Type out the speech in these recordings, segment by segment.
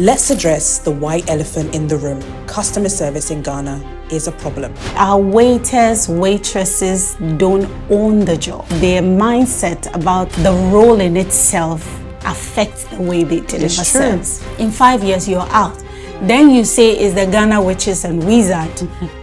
Let's address the white elephant in the room. Customer service in Ghana is a problem. Our waiters, waitresses don't own the job. Their mindset about the role in itself affects the way they deliver service. In 5 years, you're out. Then you say, is the Ghana witches and wizard?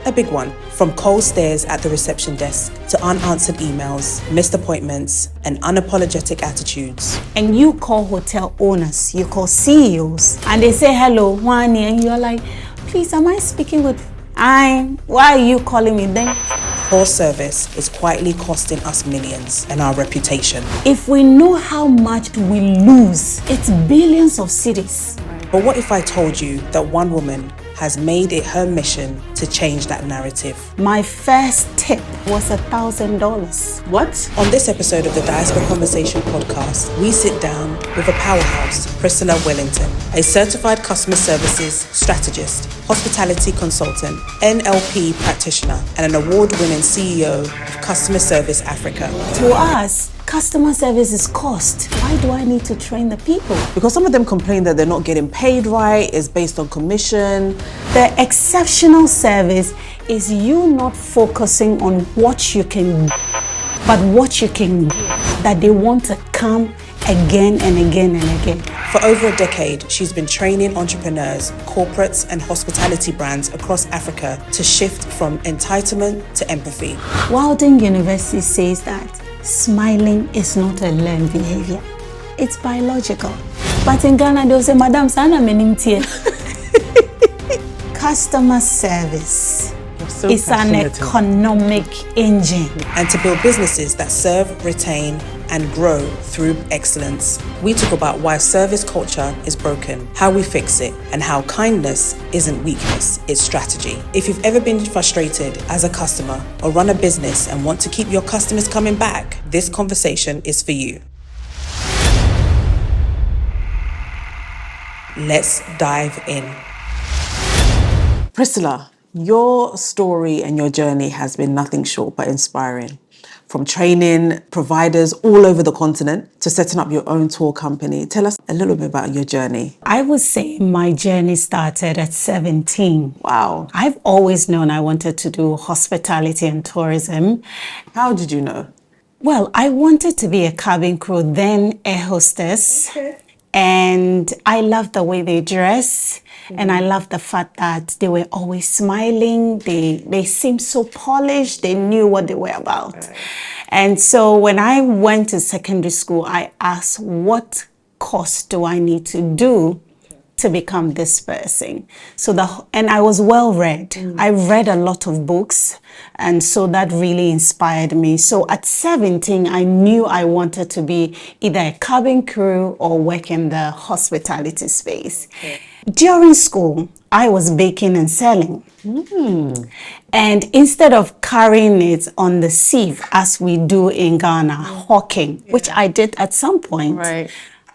A big one. From cold stares at the reception desk to unanswered emails, missed appointments, and unapologetic attitudes. And you call hotel owners, you call CEOs, and they say, hello, Wani, and you're like, please, am I speaking with why are you calling me then? Poor service is quietly costing us millions and our reputation. If we know how much we lose, it's billions of cities. But what if I told you that one woman has made it her mission to change that narrative? My first tip was $1,000. What? On this episode of the Diaspora Conversation Podcast, we sit down with a powerhouse, Priscilla Wellington, a certified customer services strategist, hospitality consultant, NLP practitioner, and an award-winning CEO of Customer Service Africa. To us, customer service is cost. Why do I need to train the people? Because some of them complain that they're not getting paid right, it's based on commission. The exceptional service is you not focusing on what you can do, but what you can do, that they want to come again and again and again. For over a decade, she's been training entrepreneurs, corporates, and hospitality brands across Africa to shift from entitlement to empathy. Walden University says that smiling is not a learned behavior. It's biological. But in Ghana, they'll say, Madam, sana menimtie. Customer service is an economic engine. And to build businesses that serve, retain, and grow through excellence. We talk about why service culture is broken, how we fix it, and how kindness isn't weakness, it's strategy. If you've ever been frustrated as a customer or run a business and want to keep your customers coming back, this conversation is for you. Let's dive in. Priscilla, your story and your journey has been nothing short but inspiring. From training providers all over the continent to setting up your own tour company. Tell us a little bit about your journey. I would say my journey started at 17. Wow. I've always known I wanted to do hospitality and tourism. How did you know? Well, I wanted to be a cabin crew, then air hostess. Okay. And I loved the way they dress. And I loved the fact that they were always smiling. They seemed so polished. They knew what they were about. Right. And so when I went to secondary school, I asked, what course do I need to do to become this person? And I was well read. I read a lot of books. And so that really inspired me. So at 17, I knew I wanted to be either a cabin crew or work in the hospitality space. Okay. During school, I was baking and selling. And instead of carrying it on the sieve, as we do in Ghana, hawking, which I did at some point,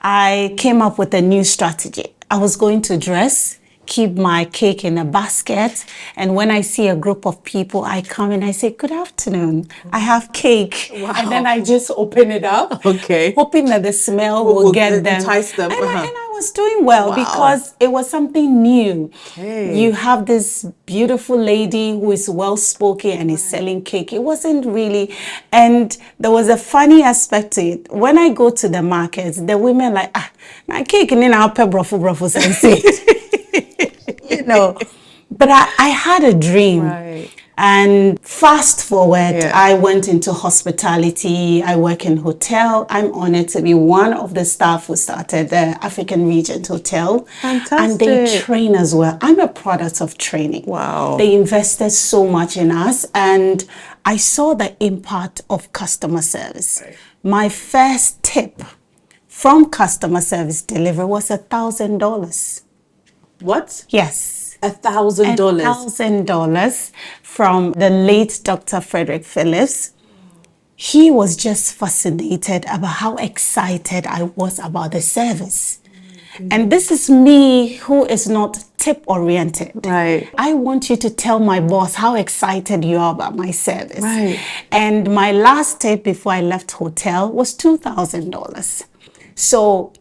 I came up with a new strategy. I was going to dress, keep my cake in a basket, and when I see a group of people, I come and I say, good afternoon, I have cake. Wow. And then I just open it up, hoping that the smell will get them. Entice them. And I was doing well because it was something new. You have this beautiful lady who is well-spoken and is selling cake. It wasn't really, and there was a funny aspect to it. When I go to the markets, the women like, my cake and then I'll pay brofo sensei. You know, but I had a dream. And fast forward, I went into hospitality. I work in hotel. I'm honored to be one of the staff who started the African Regent Hotel. Fantastic. And they train as well. I'm a product of training. Wow. They invested so much in us, and I saw the impact of customer service. My first tip from customer service delivery was $1,000. What? Yes. $1,000. $1,000 from the late Dr. Frederick Phillips. He was just fascinated about how excited I was about the service. And this is me who is not tip-oriented. I want you to tell my boss how excited you are about my service. And my last tip before I left hotel was $2,000. So,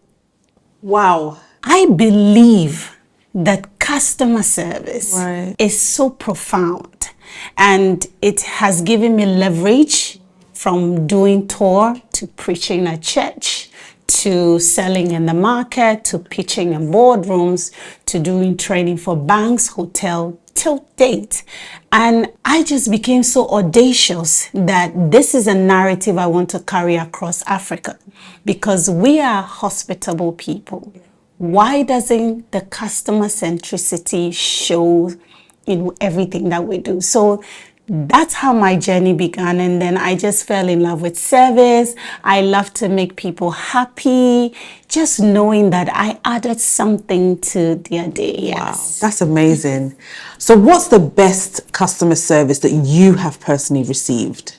wow. I believe that customer service Right. is so profound, and it has given me leverage from doing tour to preaching at church to selling in the market to pitching in boardrooms to doing training for banks, hotel, till date. And I just became so audacious that this is a narrative I want to carry across Africa, because we are hospitable people. Why doesn't the customer centricity show in everything that we do? So that's how my journey began, and then I just fell in love with service. I love to make people happy, just knowing that I added something to their day. Yes. Wow, that's amazing. So what's the best customer service that you have personally received?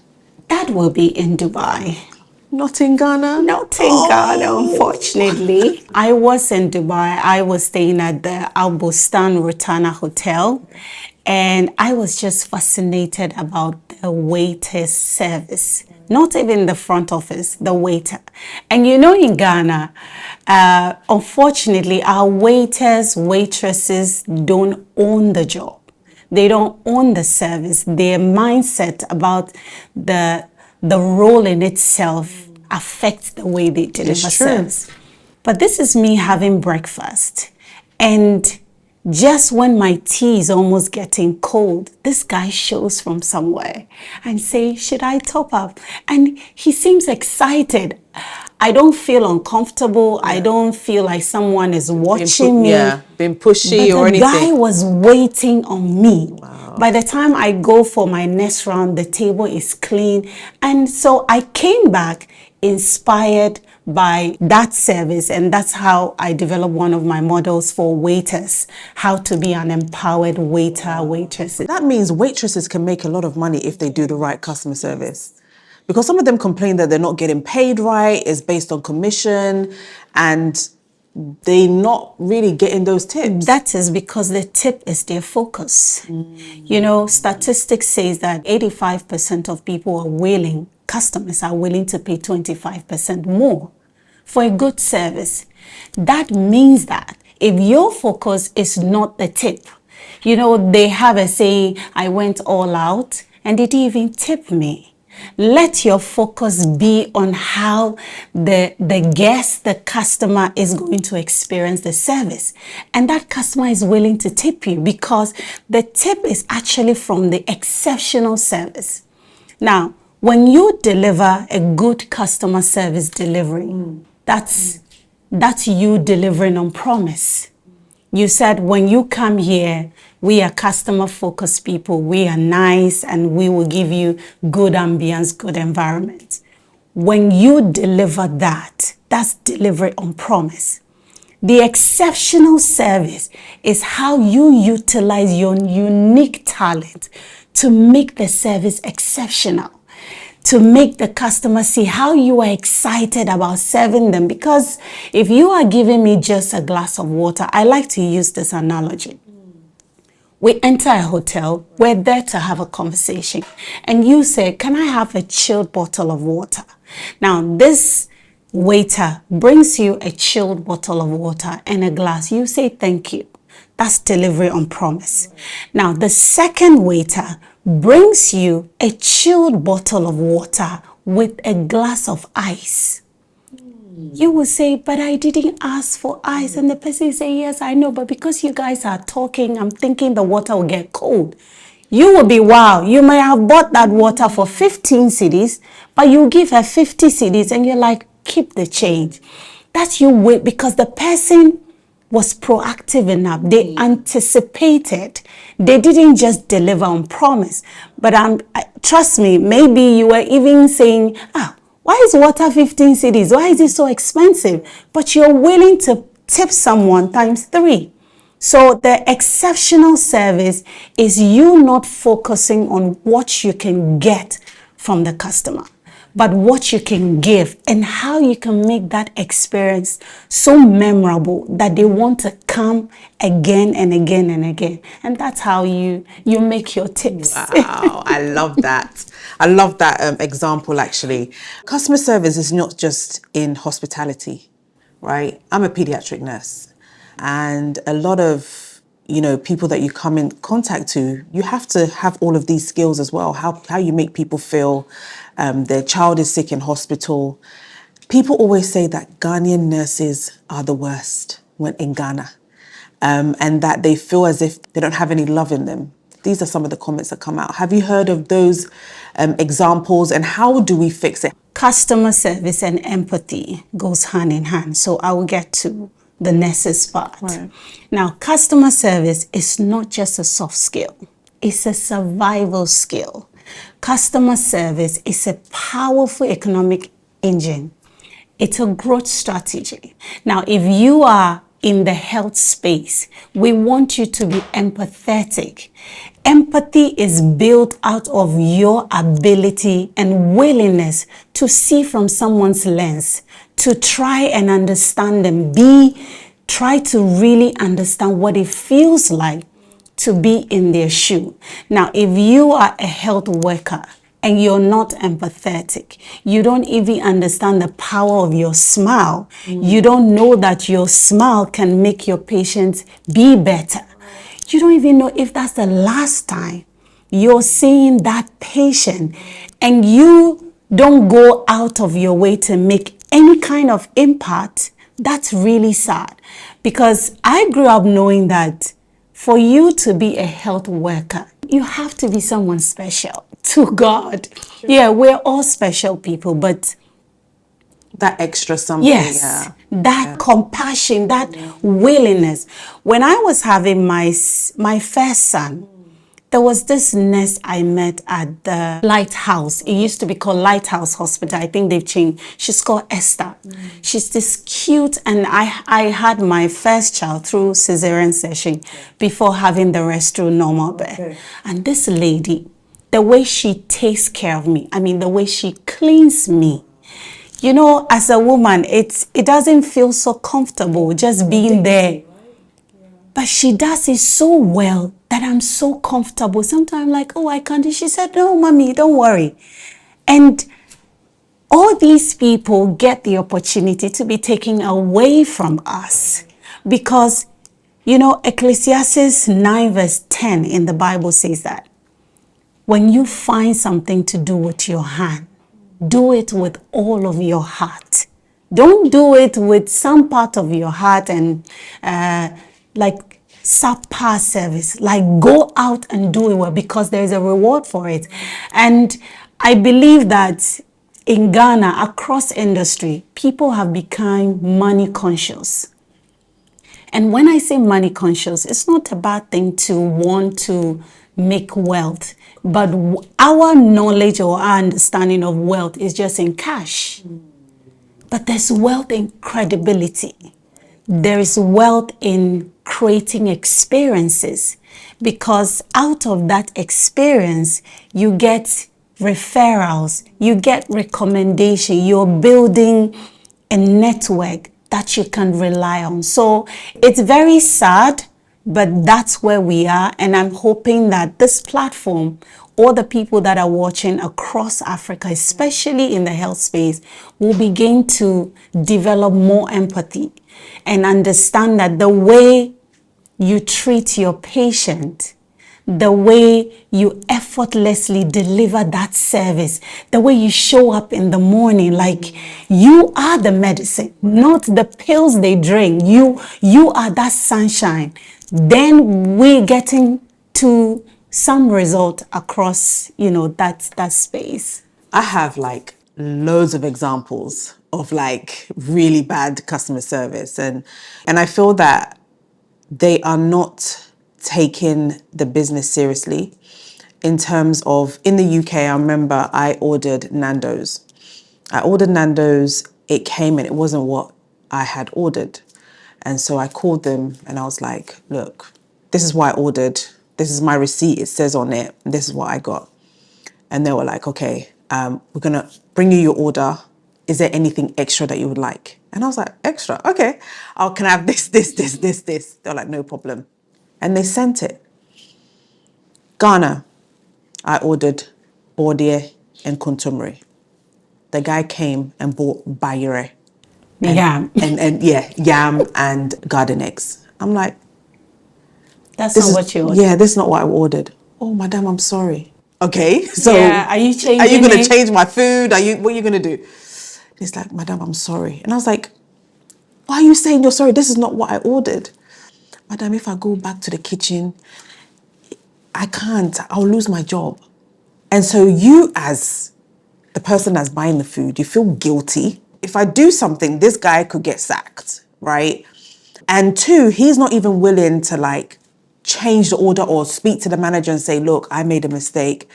That will be in Dubai. Not in Ghana? Not in Ghana, unfortunately. I was in Dubai. I was staying at the Al Bustan Rotana Hotel, and I was just fascinated about the waiter's service. Not even the front office, the waiter. And you know, in Ghana, unfortunately, our waiters, waitresses don't own the job. They don't own the service. Their mindset about the role in itself affects the way they deliver service. But this is me having breakfast, and just when my tea is almost getting cold, this guy shows from somewhere and say, should I top up? And he seems excited. I don't feel uncomfortable. I don't feel like someone is watching me. Yeah, being pushy but or anything. the guy was waiting on me. Wow. By the time I go for my next round, the table is clean. And so I came back inspired by that service, and that's how I developed one of my models for waiters, how to be an empowered waiter, waitress. That means waitresses can make a lot of money if they do the right customer service. Because some of them complain that they're not getting paid right, it's based on commission, and they're not really getting those tips. That is because the tip is their focus. You know, statistics says that 85% of people are willing, customers are willing to pay 25% more for a good service. That means that if your focus is not the tip, you know, they have a saying, I went all out and they didn't even tip me. Let your focus be on how the guest, the customer is going to experience the service. And that customer is willing to tip you because the tip is actually from the exceptional service. Now, when you deliver a good customer service delivery, that's you delivering on promise. You said, when you come here, we are customer-focused people. We are nice, and we will give you good ambience, good environment. When you deliver that, that's delivery on promise. The exceptional service is how you utilize your unique talent to make the service exceptional, to make the customer see how you are excited about serving them. Because if you are giving me just a glass of water, I like to use this analogy. We enter a hotel, we're there to have a conversation, and you say, can I have a chilled bottle of water? Now, this waiter brings you a chilled bottle of water and a glass. You say, thank you. That's delivery on promise. Now, the second waiter brings you a chilled bottle of water with a glass of ice. You will say, but I didn't ask for ice. And the person will say, yes, I know, but because you guys are talking, I'm thinking the water will get cold. You will be, wow, you may have bought that water for 15 cedis, but you give her 50 cedis and you're like, keep the change. That's you wait, because the person was proactive enough. They anticipated. They didn't just deliver on promise. But trust me, maybe you were even saying, why is water 15 cedis? Why is it so expensive? But you're willing to tip someone times 3. So the exceptional service is you not focusing on what you can get from the customer, but what you can give and how you can make that experience so memorable that they want to come again and again and again. And that's how you make your tips. Wow, I love that. I love that example, actually. Customer service is not just in hospitality, right? I'm a pediatric nurse, and a lot of people that you come in contact to, you have to have all of these skills as well. How you make people feel. Their child is sick in hospital. People always say that Ghanaian nurses are the worst when in Ghana, and that they feel as if they don't have any love in them. These are some of the comments that come out. Have you heard of those examples, and how do we fix it? Customer service and empathy goes hand in hand. So I will get to the nurses part. Right. Now, customer service is not just a soft skill. It's a survival skill. Customer service is a powerful economic engine. It's a growth strategy. Now, if you are in the health space, we want you to be empathetic. Empathy is built out of your ability and willingness to see from someone's lens, to try and understand them, try to really understand what it feels like to be in their shoe. Now, if you are a health worker and you're not empathetic, you don't even understand the power of your smile. You don't know that your smile can make your patients be better. You don't even know if that's the last time you're seeing that patient, and you don't go out of your way to make any kind of impact. That's really sad, because I grew up knowing that for you to be a health worker, you have to be someone special to God. Sure. Yeah, we're all special people, but that extra something. Yes, that compassion, that willingness. When I was having my first son, there was this nurse I met at the Lighthouse. It used to be called Lighthouse Hospital. I think they've changed. She's called Esther. She's this cute, and I had my first child through cesarean section before having the rest through normal birth. And this lady, the way she takes care of me, the way she cleans me, as a woman, it doesn't feel so comfortable just being there. But she does it so well that I'm so comfortable. Sometimes I'm like, oh, I can't. She said, no, mommy, don't worry. And all these people get the opportunity to be taken away from us because, Ecclesiastes 9 verse 10 in the Bible says that when you find something to do with your hand, do it with all of your heart. Don't do it with some part of your heart and like subpar service. Like, go out and do it well, because there is a reward for it. And I believe that in Ghana, across industry, people have become money conscious. And when I say money conscious, it's not a bad thing to want to make wealth, but our knowledge or our understanding of wealth is just in cash. But there's wealth in credibility. There is wealth in creating experiences, because out of that experience, you get referrals, you get recommendation, you're building a network that you can rely on. So it's very sad, but that's where we are. And I'm hoping that this platform, or the people that are watching across Africa, especially in the health space, will begin to develop more empathy and understand that the way you treat your patient, the way you effortlessly deliver that service, the way you show up in the morning, like you are the medicine, not the pills they drink. You are that sunshine. Then we're getting to some result across, that space. I have loads of examples of really bad customer service, and I feel that they are not taking the business seriously. In terms of, in the UK, I remember I ordered Nando's. It came and it wasn't what I had ordered. And so I called them and I was like, look, this is what I ordered. This is my receipt. It says on it, this is what I got. And they were like, okay, we're going to bring you your order. Is there anything extra that you would like? And I was like, extra? Okay. Oh, can I have this? They're like, no problem. And they sent it. Ghana, I ordered Bordie and Kontomire. The guy came and bought Bayere. Yam. And yam and garden eggs. I'm like, That's this not is, what you ordered. Yeah, this is not what I ordered. Oh, madam, I'm sorry. Okay, so Yeah, are you changing Are you going to it? change my food? What are you going to do? He's like, madam, I'm sorry. And I was like, why are you saying you're sorry? This is not what I ordered. Madam, if I go back to the kitchen, I can't. I'll lose my job. And so you, as the person that's buying the food, you feel guilty. If I do something, this guy could get sacked, right? And two, he's not even willing to like change the order or speak to the manager and say, look, I made a mistake.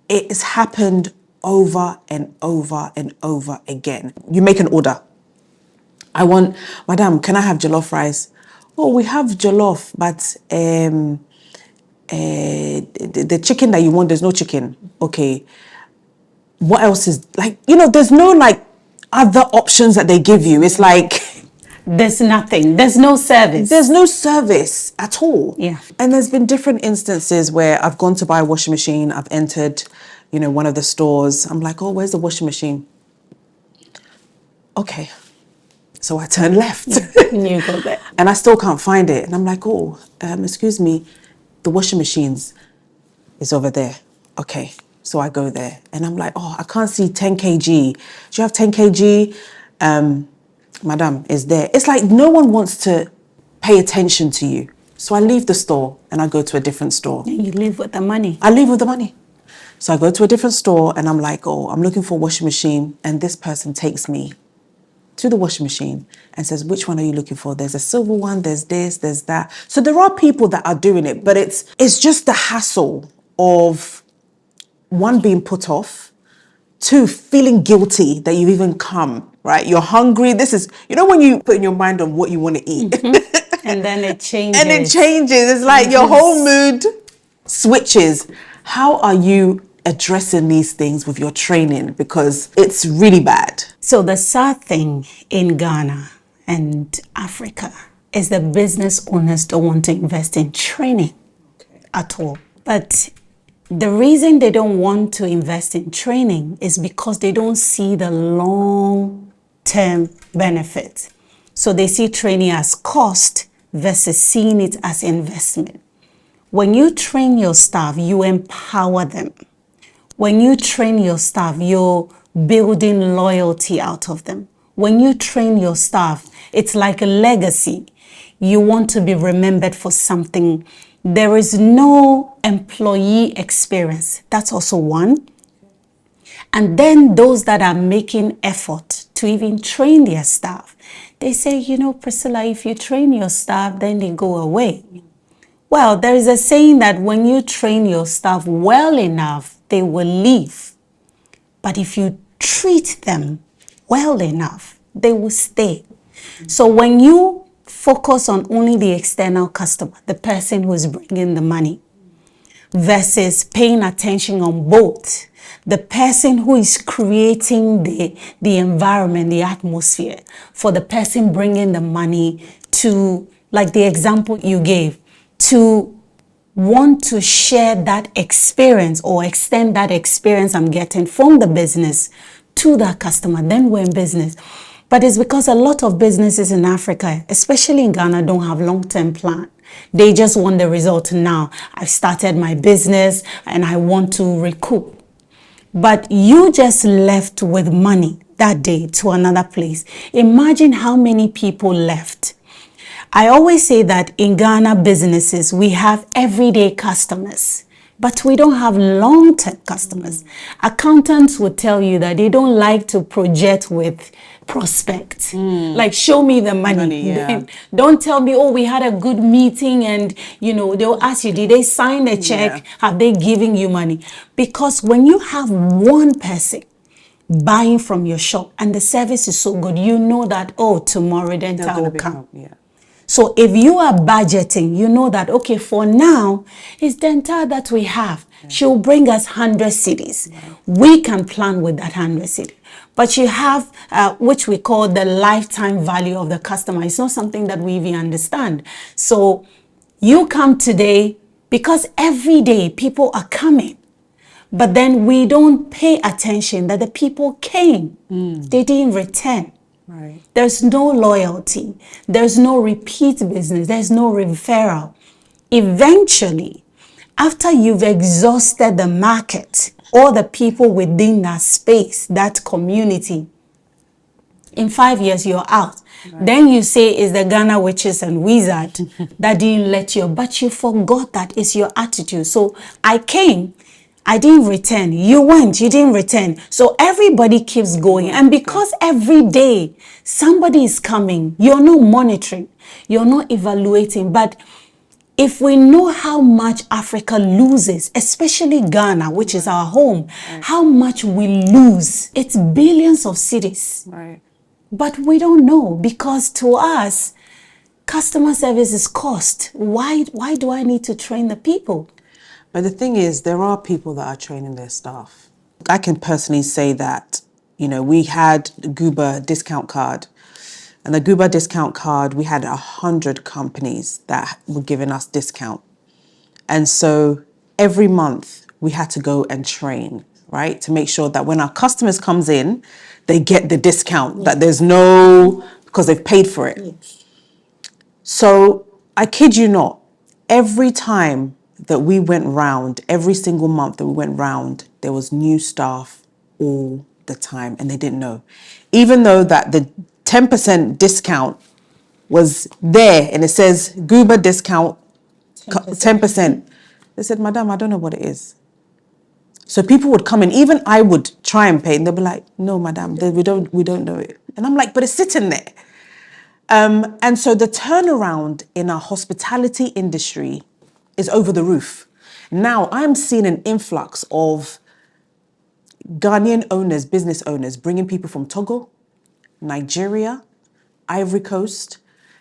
It's happened over and over and over again. You make an order. I want, madam, can I have jollof rice? Oh, we have jollof, but the chicken that you want, there's no chicken. Okay. What else is like, there's no like other options that they give you. It's like there's nothing. There's no service. There's no service at all. Yeah. And there's been different instances where I've gone to buy a washing machine. I've entered, one of the stores. I'm like, oh, where's the washing machine? Okay. So I turn left. And you go there. And I still can't find it. And I'm like, oh, excuse me, the washing machines is over there. Okay. So I go there and I'm like, oh, I can't see 10 kg. Do you have 10 kg? Madam, is there. It's like no one wants to pay attention to you. So I leave the store and I go to a different store. And you leave with the money. I leave with the money. So I go to a different store and I'm like, oh, I'm looking for a washing machine. And this person takes me to the washing machine and says, which one are you looking for? There's a silver one, there's this, there's that. So there are people that are doing it, but it's just the hassle of one, being put off, two, feeling guilty that you've even come, right? You're hungry. This is, when you put in your mind on what you want to eat. And then it changes. And it changes. It's like your whole mood switches. How are you addressing these things with your training? Because it's really bad. So the sad thing in Ghana and Africa is that business owners don't want to invest in training at all. But the reason they don't want to invest in training is because they don't see the long-term benefits. So they see training as cost versus seeing it as investment. When you train your staff, you empower them. When you train your staff, you're building loyalty out of them. When you train your staff, it's like a legacy. You want to be remembered for something. There is no employee experience. That's also one. And then those that are making effort to even train their staff, they say, Priscilla, if you train your staff, then they go away. Well, there is a saying that when you train your staff well enough, they will leave. But if you treat them well enough, they will stay. So when you focus on only the external customer, the person who is bringing the money, versus paying attention on both, the person who is creating the environment, the atmosphere, for the person bringing the money to, like the example you gave, to want to share that experience or extend that experience I'm getting from the business to that customer, then we're in business. But it's because a lot of businesses in Africa, especially in Ghana, don't have long-term plan. They just want the result now. I've started my business and I want to recoup. But you just left with money that day to another place. Imagine how many people left. I always say that in Ghana businesses, we have everyday customers, but we don't have long-term customers. Accountants would tell you that they don't like to project with prospect. Like, show me the money. Yeah. Don't tell me, oh, we had a good meeting and, they'll ask you, did they sign the check? Yeah. Have they given you money? Because when you have one person buying from your shop and the service is so good, you know that, oh, tomorrow then that will come. Yeah. So if you are budgeting, you know that, okay, for now, it's dental that we have. Yeah. She'll bring us 100 cities. Yeah. We can plan with that 100 cities. But you have, which we call the lifetime value of the customer. It's not something that we even understand. So you come today because every day people are coming. But then we don't pay attention that the people came. They didn't return. Right. There's no loyalty. There's no repeat business. There's no referral. Eventually, after you've exhausted the market or the people within that space, that community, in 5 years you're out. Right. Then you say it's the Ghana witches and wizard that didn't let you, but you forgot that it's your attitude. So I came, I didn't return. You went, you didn't return. So everybody keeps going. And because every day somebody is coming, you're not monitoring, you're not evaluating. But if we know how much Africa loses, especially Ghana, which is our home, how much we lose, it's billions of cities. Right. But we don't know, because to us, customer service is cost. Why do I need to train the people? But the thing is, there are people that are training their staff. I can personally say that, we had the Guba discount card. And the Guba discount card, we had 100 companies that were giving us discount. And so every month we had to go and train, right? To make sure that when our customers comes in, they get the discount, that there's because they've paid for it. Yes. So I kid you not, every time that we went round, every single month that we went round, there was new staff all the time, and they didn't know. Even though that the 10% discount was there and it says Guba discount 10%. They said, Madam, I don't know what it is. So people would come in, even I would try and pay, and they'll be like, no, Madam, we don't know it. And I'm like, but it's sitting there. And so the turnaround in our hospitality industry is over the roof. Now I'm seeing an influx of Ghanaian owners, business owners, bringing people from Togo, Nigeria, Ivory Coast.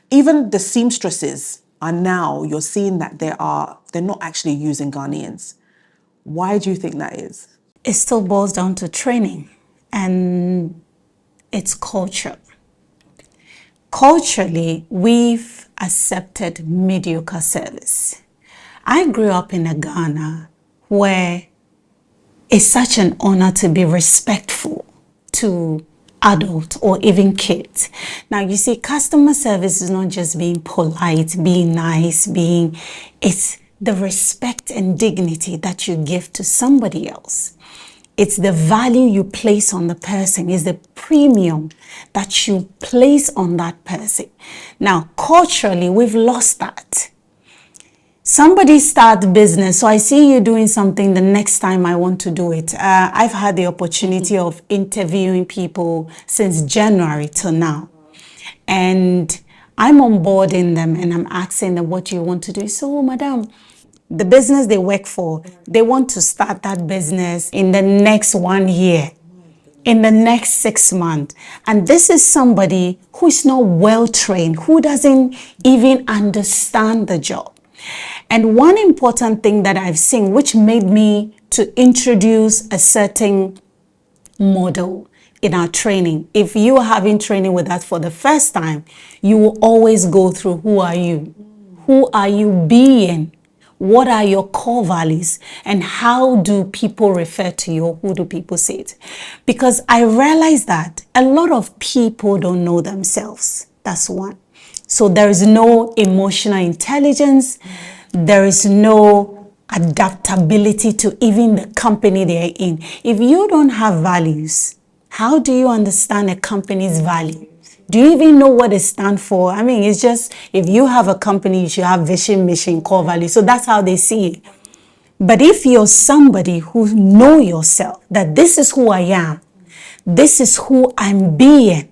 Even the seamstresses are now, you're seeing that they're not actually using Ghanaians. Why do you think that is? It still boils down to training and it's culture. Culturally, we've accepted mediocre service. I grew up in a Ghana where it's such an honor to be respectful to adults or even kids. Now, you see, customer service is not just being polite, being nice, it's the respect and dignity that you give to somebody else. It's the value you place on the person. It's the premium that you place on that person. Now, culturally, we've lost that. Somebody start business, so I see you doing something, the next time I want to do it. I've had the opportunity of interviewing people since January till now. And I'm onboarding them and I'm asking them, what do you want to do? So, Madam, the business they work for, they want to start that business in the next 1 year, in the next 6 months. And this is somebody who is not well trained, who doesn't even understand the job. And one important thing that I've seen, which made me to introduce a certain model in our training. If you are having training with us for the first time, you will always go through, who are you? Who are you being? What are your core values? And how do people refer to you? Or who do people say it? Because I realize that a lot of people don't know themselves. That's one. So there is no emotional intelligence. There is no adaptability to even the company they're in. If you don't have values, how do you understand a company's value? Do you even know what it stands for? I mean, it's just, if you have a company, you should have vision, mission, core value. So that's how they see it. But if you're somebody who know yourself, that this is who I am, this is who I'm being,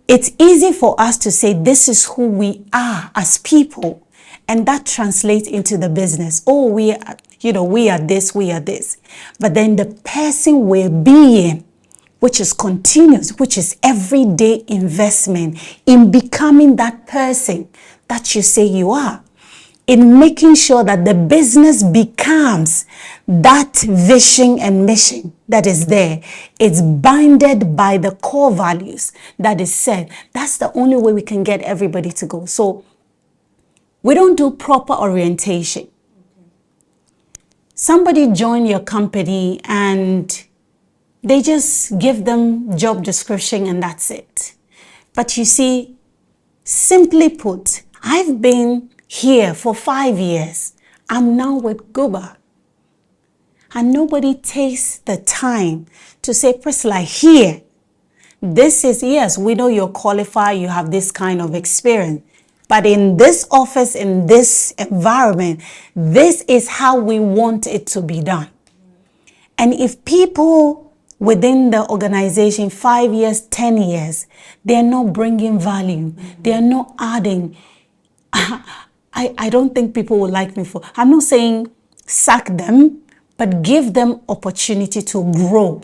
it's easy for us to say this is who we are as people. And that translates into the business. Oh, we are this, we are this. But then the person we're being, which is continuous, which is everyday investment in becoming that person that you say you are, in making sure that the business becomes that vision and mission that is there. It's bounded by the core values that is said. That's the only way we can get everybody to go. So we don't do proper orientation. Somebody join your company and they just give them job description and that's it. But you see, simply put, I've been here for 5 years. I'm now with Guba. And nobody takes the time to say, Priscilla, here, this is, yes, we know you're qualified, you have this kind of experience. But in this office, in this environment, this is how we want it to be done. And if people within the organization, 5 years, 10 years, they're not bringing value, they're not adding, I don't think people will like me for, I'm not saying sack them, but give them opportunity to grow.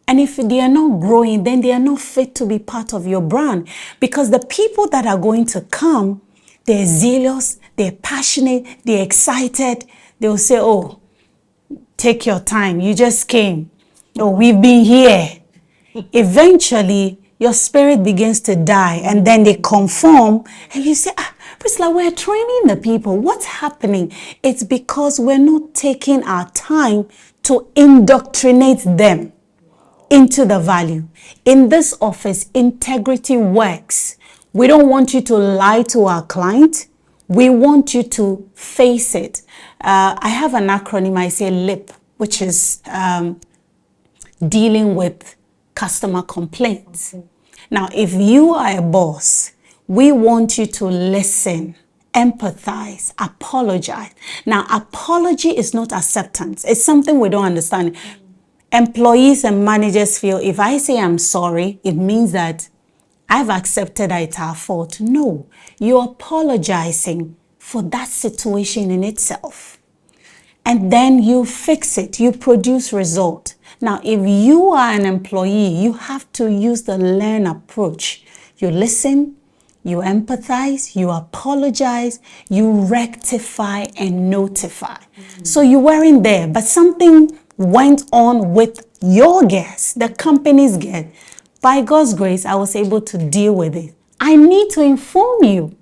And if they are not growing, then they are not fit to be part of your brand. Because the people that are going to come, they're zealous, they're passionate, they're excited. They'll say, oh, take your time. You just came. Oh, we've been here. Eventually, your spirit begins to die, and then they conform, and you say, Priscilla, we're training the people. What's happening? It's because we're not taking our time to indoctrinate them into the value. In this office, integrity works. We don't want you to lie to our client. We want you to face it. I have an acronym, I say LIP, which is dealing with customer complaints. Now, if you are a boss, we want you to listen, empathize, apologize. Now, apology is not acceptance. It's something we don't understand. Employees and managers feel if I say I'm sorry, it means that I've accepted that it's our fault. No, you're apologizing for that situation in itself. And then you fix it, you produce result. Now, if you are an employee, you have to use the learn approach. You listen, you empathize, you apologize, you rectify and notify. So you weren't there, but something went on with your guests, the company's guest. By God's grace, I was able to deal with it. I need to inform you.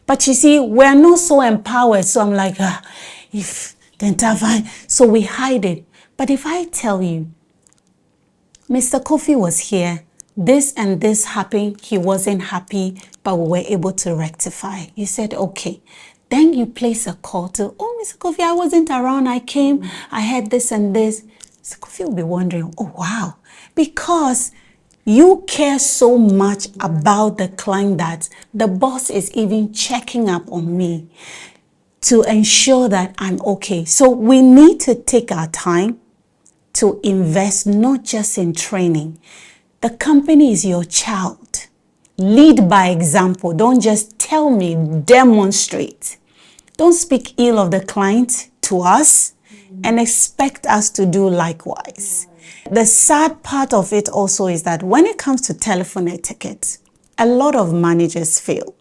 But you see, we're not so empowered. So I'm like, if then so we hide it. But if I tell you, Mr. Kofi was here, this and this happened, he wasn't happy, but we were able to rectify. You said, okay. Then you place a call to, oh, Mr. Kofi, I wasn't around, I came, I had this and this. Mr. Kofi will be wondering, oh, wow. Because you care so much about the client that the boss is even checking up on me to ensure that I'm okay. So we need to take our time to invest not just in training. The company is your child. Lead by example. Don't just tell me, demonstrate. Don't speak ill of the client to us and expect us to do likewise. The sad part of it also is that when it comes to telephone etiquette, a lot of managers fail.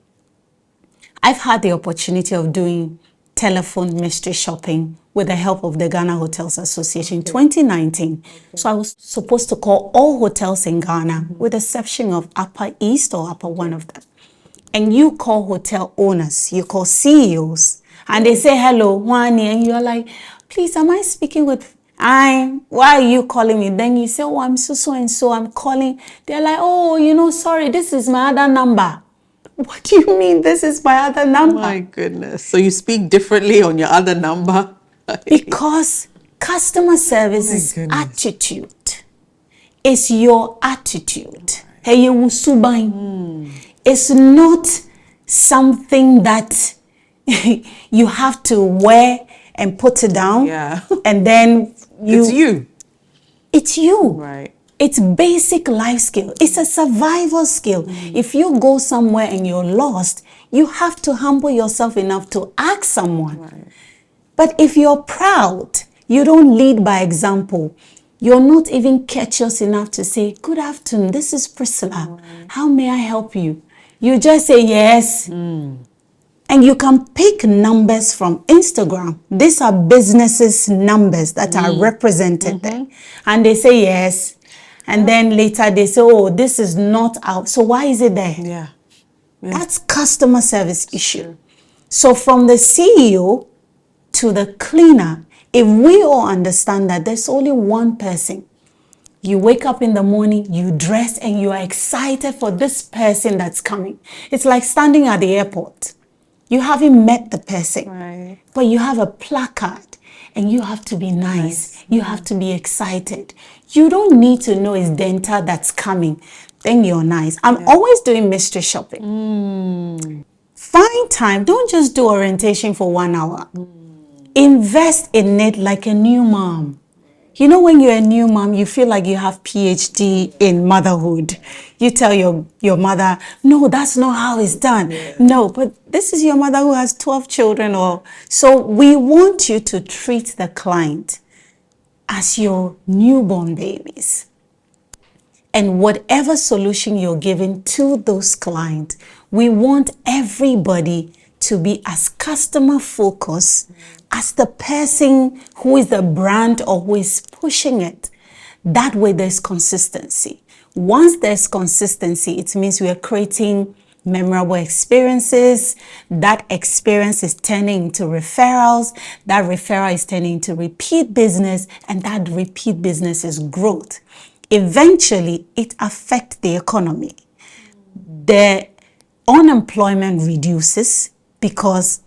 I've had the opportunity of doing telephone mystery shopping with the help of the Ghana Hotels Association in 2019. So I was supposed to call all hotels in Ghana with the exception of Upper East or Upper one of them. And you call hotel owners, you call CEOs, and they say, hello, Wani, and you're like, please, am I speaking with, why are you calling me? Then you say, oh, I'm so and so, I'm calling. They're like, oh, sorry, this is my other number. What do you mean this is my other number? Oh my goodness. So you speak differently on your other number? Because customer service is attitude. It's your attitude. Hey, it's not something that you have to wear and put it down. Yeah. And then It's you. It's you. Right. It's basic life skill. It's a survival skill. If you go somewhere and you're lost, you have to humble yourself enough to ask someone. Right. But if you're proud, you don't lead by example. You're not even courteous enough to say, good afternoon, this is Priscilla. How may I help you? You just say yes. And you can pick numbers from Instagram. These are businesses' numbers that are represented there. And they say yes. And then later they say, oh, this is not out. So why is it there? Yeah. That's customer service issue. So from the CEO to the cleaner, if we all understand that there's only one person, you wake up in the morning, you dress, and you are excited for this person that's coming. It's like standing at the airport. You haven't met the person, Right. but you have a placard and you have to be nice. You have to be excited. You don't need to know it's dental that's coming. Then you're nice. I'm always doing mystery shopping. Find time. Don't just do orientation for 1 hour. Invest in it like a new mom. You know, when you're a new mom, you feel like you have PhD in motherhood. You tell your mother, no, that's not how it's done. No, but this is your mother who has 12 children. So we want you to treat the client as your newborn babies. And whatever solution you're giving to those clients, we want everybody to be as customer focused as the person who is the brand or who is pushing it. That way there's consistency. Once there's consistency, it means we are creating memorable experiences. That experience is turning into referrals. That referral is turning into repeat business, and that repeat business is growth. Eventually, it affects the economy. The unemployment reduces because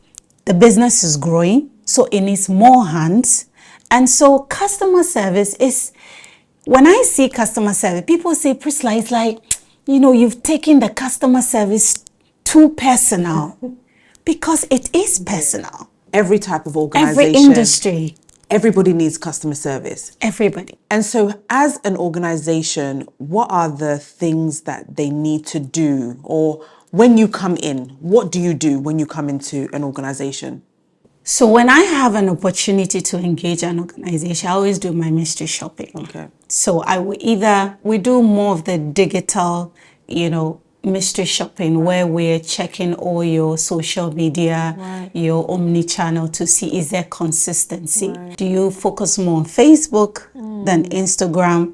the business is growing, so it needs more hands. And so customer service is, when I see customer service, people say, Priscilla, it's like, you've taken the customer service too personal. Because it is personal. Every type of organization. Every industry. Everybody needs customer service. Everybody. And so as an organization, what are the things that they need to do? Or when you come in, what do you do when you come into an organization? So when I have an opportunity to engage an organization, I always do my mystery shopping. Okay. So we do more of the digital, mystery shopping, where we're checking all your social media, your omni-channel to see, is there consistency? Do you focus more on Facebook than Instagram?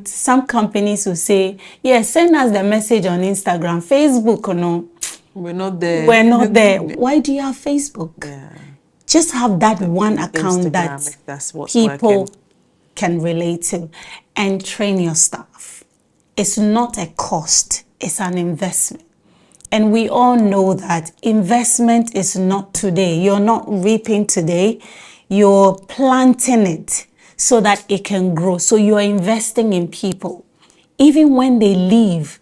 Some companies will say, send us the message on Instagram. Facebook or no? We're not there. We're not there. Why do you have Facebook? Yeah. Just have that one account Instagram, that if that's what's people working. can relate to, and train your staff. It's not a cost, it's an investment. And we all know that investment is not today. You're not reaping today, you're planting it so that it can grow. So you're investing in people. Even when they leave,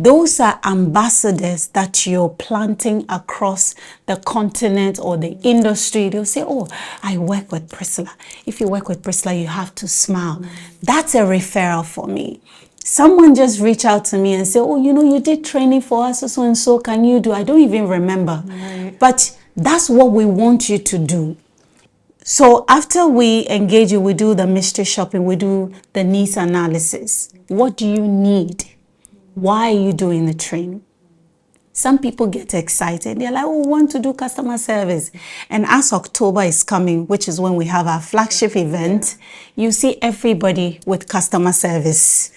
those are ambassadors that you're planting across the continent or the industry. They'll say, oh, I work with Priscilla. If you work with Priscilla, you have to smile. That's a referral for me. Someone just reach out to me and say, oh, you did training for us, so and so, can you do? I don't even remember. But that's what we want you to do. So after we engage you, we do the mystery shopping, we do the needs analysis. What do you need? Why are you doing the training? Some people get excited. They're like, oh, we want to do customer service. And as October is coming, which is when we have our flagship event, you see everybody with customer service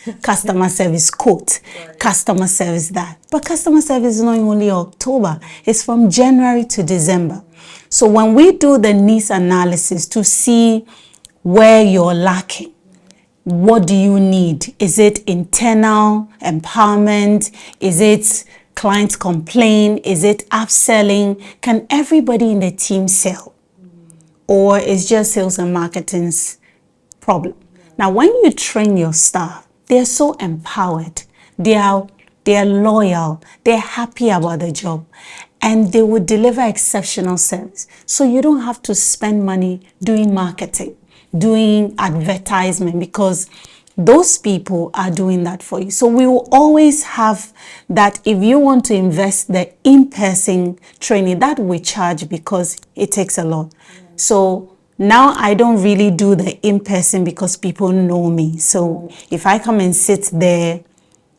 quote, customer service that. But customer service is not only October. It's from January to December. So when we do the needs analysis to see where you're lacking, what do you need? Is it internal empowerment? Is it clients complain? Is it upselling? Can everybody in the team sell? Or is just sales and marketing's problem? Now, when you train your staff, they're so empowered. They're loyal. They're happy about the job. And they will deliver exceptional service. So you don't have to spend money doing marketing, doing advertisement, because those people are doing that for you. So we will always have that. If you want to invest the in-person training, that we charge because it takes a lot. So now I don't really do the in-person because people know me. So if I come and sit there,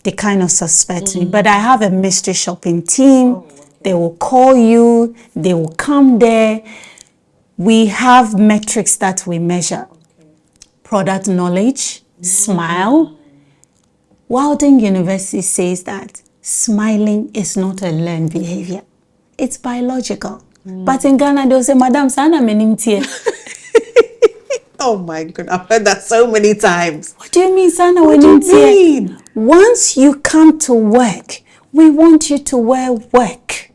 they kind of suspect me. But I have a mystery shopping team. They will call you. They will come there. We have metrics that we measure. Product knowledge, smile. Wilding University says that smiling is not a learned behavior. It's biological. But in Ghana, they'll say, Madam, sana menimtie. Oh my God, I've heard that so many times. What do you mean, sana What do you menimtie? mean? Once you come to work, we want you to wear work.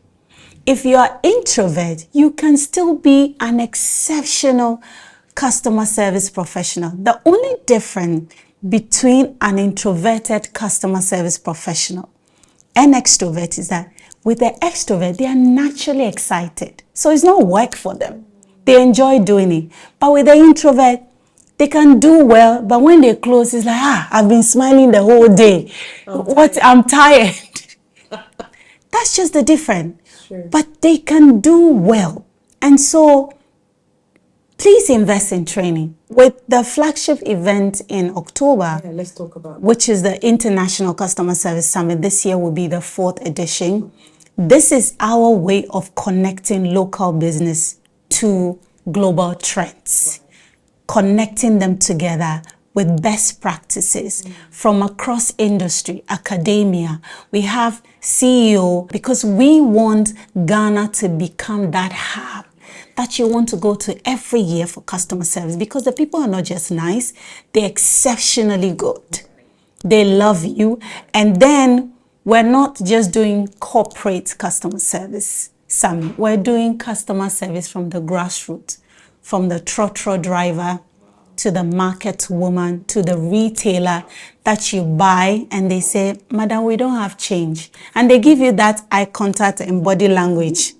if you are introvert, you can still be an exceptional customer service professional. The only difference between an introverted customer service professional and extrovert is that with the extrovert, they are naturally excited. So it's not work for them. They enjoy doing it. But with the introvert, they can do well, but when they close, it's like, I've been smiling the whole day. I'm tired. That's just the difference. Sure. But they can do well. And so please invest in training. With the flagship event in October, let's talk about which is the International Customer Service Summit. This year will be the 4th edition. This is our way of connecting local business to global trends, connecting them together with best practices from across industry, academia. We have CEO, because we want Ghana to become that hub that you want to go to every year for customer service, because the people are not just nice, they're exceptionally good. They love you. And then we're not just doing corporate customer service summit. We're doing customer service from the grassroots, from the trotro driver to the market woman, to the retailer that you buy and they say, Madam, we don't have change. And they give you that eye contact and body language.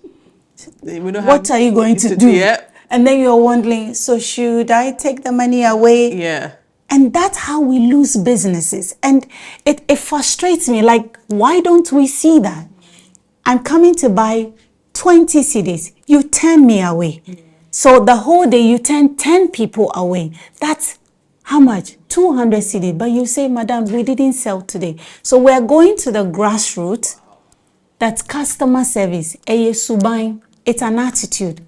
What are you going to do? Yeah. And then you're wondering, so should I take the money away? Yeah. And that's how we lose businesses. And it frustrates me. Like, why don't we see that? I'm coming to buy 20 CDs. You turn me away. Yeah. So the whole day you turn 10 people away. That's how much? 200 CDs. But you say, Madam, we didn't sell today. So we're going to the grassroots. That's customer service. It's an attitude.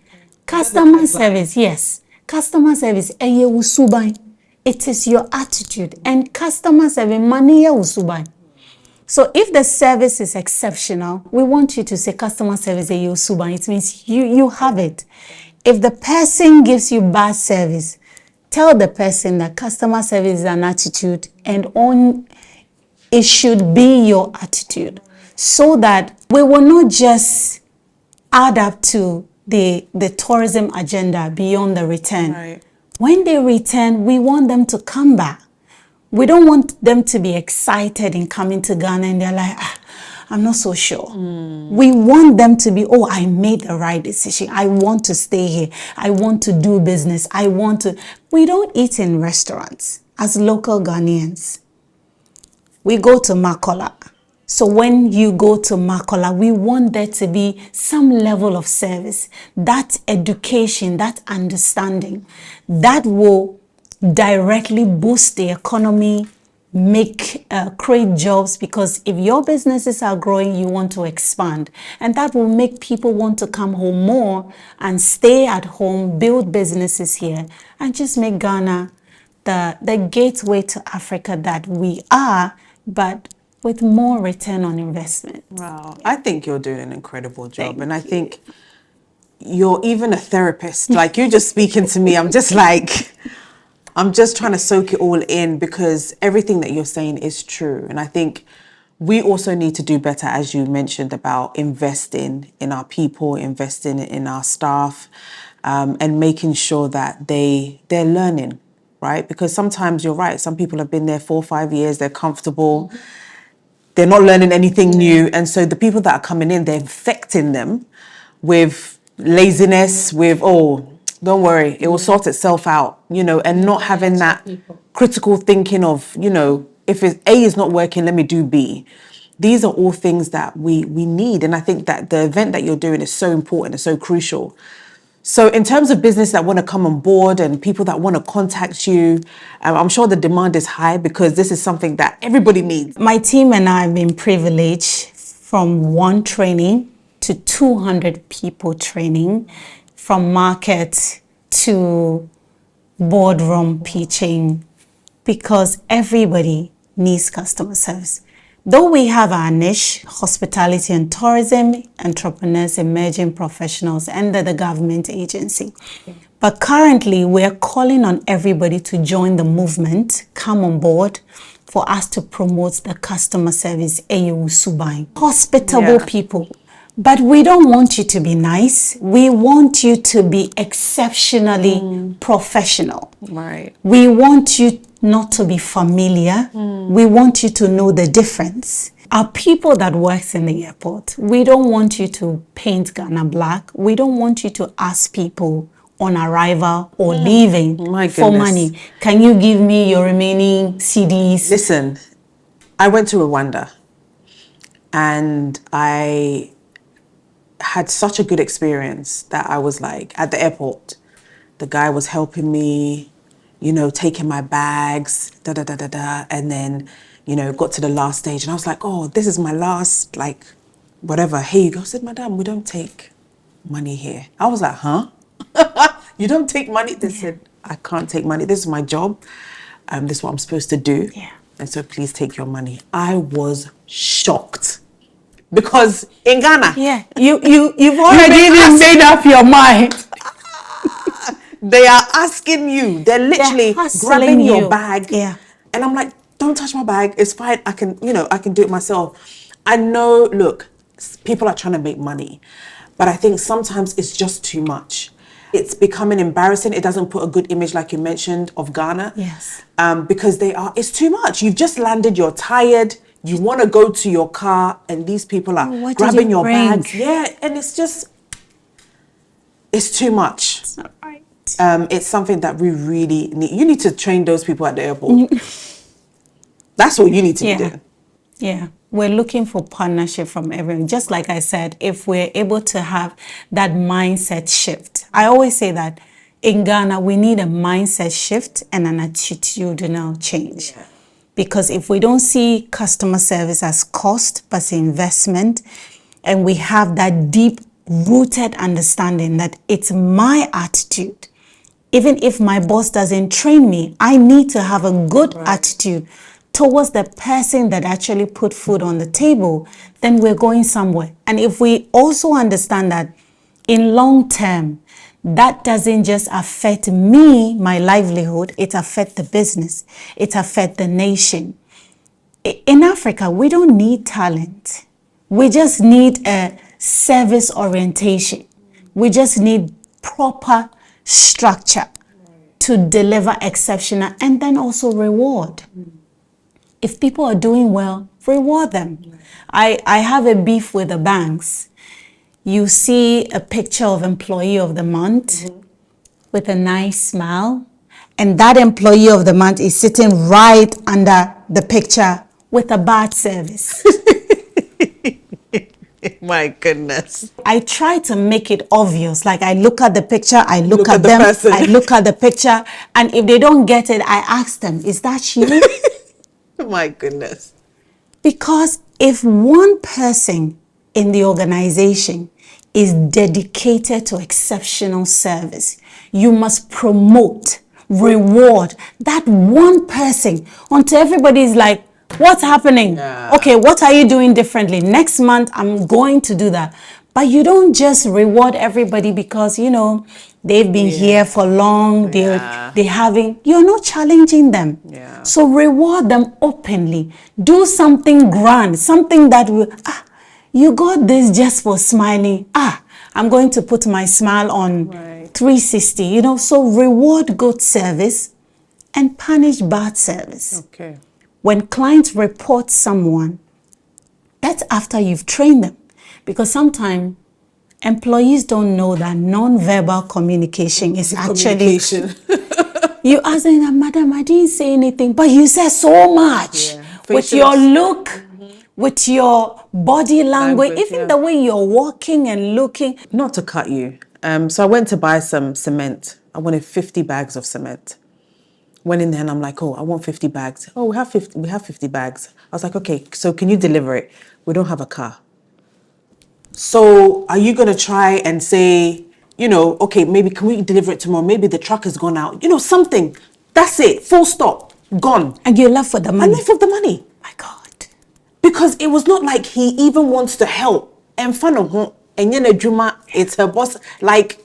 Customer service, yes. Customer service. It is your attitude. And customer service, so if the service is exceptional, we want you to say customer service. It means you have it. If the person gives you bad service, tell the person that customer service is an attitude, and it should be your attitude, so that we will not just add up to the tourism agenda beyond the return. Right. When they return, we want them to come back. We don't want them to be excited in coming to Ghana and they're like, I'm not so sure. We want them to be, I made the right decision. I want to stay here. I want to do business. We don't eat in restaurants as local Ghanaians. We go to Makola. So when you go to Makola, we want there to be some level of service, that education, that understanding, that will directly boost the economy, create jobs, because if your businesses are growing, you want to expand. And that will make people want to come home more and stay at home, build businesses here, and just make Ghana the gateway to Africa that we are, but with more return on investment. Wow. I think you're doing an incredible job. I think you're even a therapist. Like, you're just speaking to me. I'm just trying to soak it all in, because everything that you're saying is true. And I think we also need to do better, as you mentioned, about investing in our people, investing in our staff, and making sure that they're learning, right? Because sometimes you're right. Some people have been there 4 or 5 years. They're comfortable. They're not learning anything new. And so the people that are coming in, they're infecting them with laziness, with, don't worry, it will sort itself out, and not having that critical thinking of, if A is not working, let me do B. These are all things that we need. And I think that the event that you're doing is so important, it's so crucial. So in terms of business that want to come on board and people that want to contact you, I'm sure the demand is high, because this is something that everybody needs. My team and I have been privileged from 1 training to 200 people training, from market to boardroom pitching, because everybody needs customer service. Though we have our niche, hospitality and tourism, entrepreneurs, emerging professionals under the government agency. But currently, we're calling on everybody to join the movement, come on board, for us to promote the customer service, hospitable people. But we don't want you to be nice. We want you to be exceptionally professional. Right. We want you not to be familiar. We want you to know the difference. Our people that works in the airport, we don't want you to paint Ghana black. We don't want you to ask people on arrival or leaving for money. Can you give me your remaining CDs? Listen, I went to Rwanda and I had such a good experience that I was like, at the airport, the guy was helping me, you know, taking my bags, and then, you know, got to the last stage and I was like, oh, this is my last, like, whatever. Here you go. I said, Madam, we don't take money here. I was like, huh? You don't take money? They said, I can't take money. This is my job. This is what I'm supposed to do. Yeah. And so please take your money. I was shocked. Because in Ghana, you've already made up your mind. They are asking you. They're literally grabbing your bag. Yeah. And I'm like, don't touch my bag. It's fine. I can do it myself. I know, look, people are trying to make money. But I think sometimes it's just too much. It's becoming embarrassing. It doesn't put a good image, like you mentioned, of Ghana. Yes. Because it's too much. You've just landed, you're tired. You want to go to your car and these people are grabbing your bags. Yeah, and it's too much. It's not right. It's something that we really need. You need to train those people at the airport. That's what you need to be doing. Yeah. We're looking for partnership from everyone. Just like I said, if we're able to have that mindset shift. I always say that in Ghana, we need a mindset shift and an attitudinal change. Yeah. Because if we don't see customer service as cost, but as investment, and we have that deep-rooted understanding that it's my attitude, even if my boss doesn't train me, I need to have a good attitude towards the person that actually put food on the table, then we're going somewhere. And if we also understand that in long term, that doesn't just affect me, my livelihood, it affects the business, it affects the nation. In Africa, we don't need talent. We just need a service orientation. We just need proper structure to deliver exceptional and then also reward. If people are doing well, reward them. I have a beef with the banks. You see a picture of employee of the month with a nice smile, and that employee of the month is sitting right under the picture with a bad service. My goodness. I try to make it obvious. Like I look at the picture, I look at them, I look at the picture, and if they don't get it, I ask them, is that you? My goodness. Because if one person in the organization is dedicated to exceptional service, you must promote, reward that one person until everybody is like, what's happening? Yeah. Okay, what are you doing differently? Next month, I'm going to do that. But you don't just reward everybody because, you know, they've been here for long, you're not challenging them. Yeah. So reward them openly. Do something grand, something that will, you got this just for smiling. I'm going to put my smile on 360, you know. So reward good service and punish bad service. Okay. When clients report someone, that's after you've trained them. Because sometimes employees don't know that non-verbal communication is actually... You ask them, Madam, I didn't say anything, but you said so much. Yeah. With your look, with your body language, even the way you're walking and looking. Not to cut you. So I went to buy some cement. I wanted 50 bags of cement. Went in there and I'm like, oh, I want 50 bags. Oh, we have 50 bags. I was like, okay, so can you deliver it? We don't have a car. So are you going to try and say, you know, okay, maybe can we deliver it tomorrow? Maybe the truck has gone out. You know, something. That's it. Full stop. Gone. And you left for the money. I left for the money. My God. Because it was not like he even wants to help. And it's her boss. Like,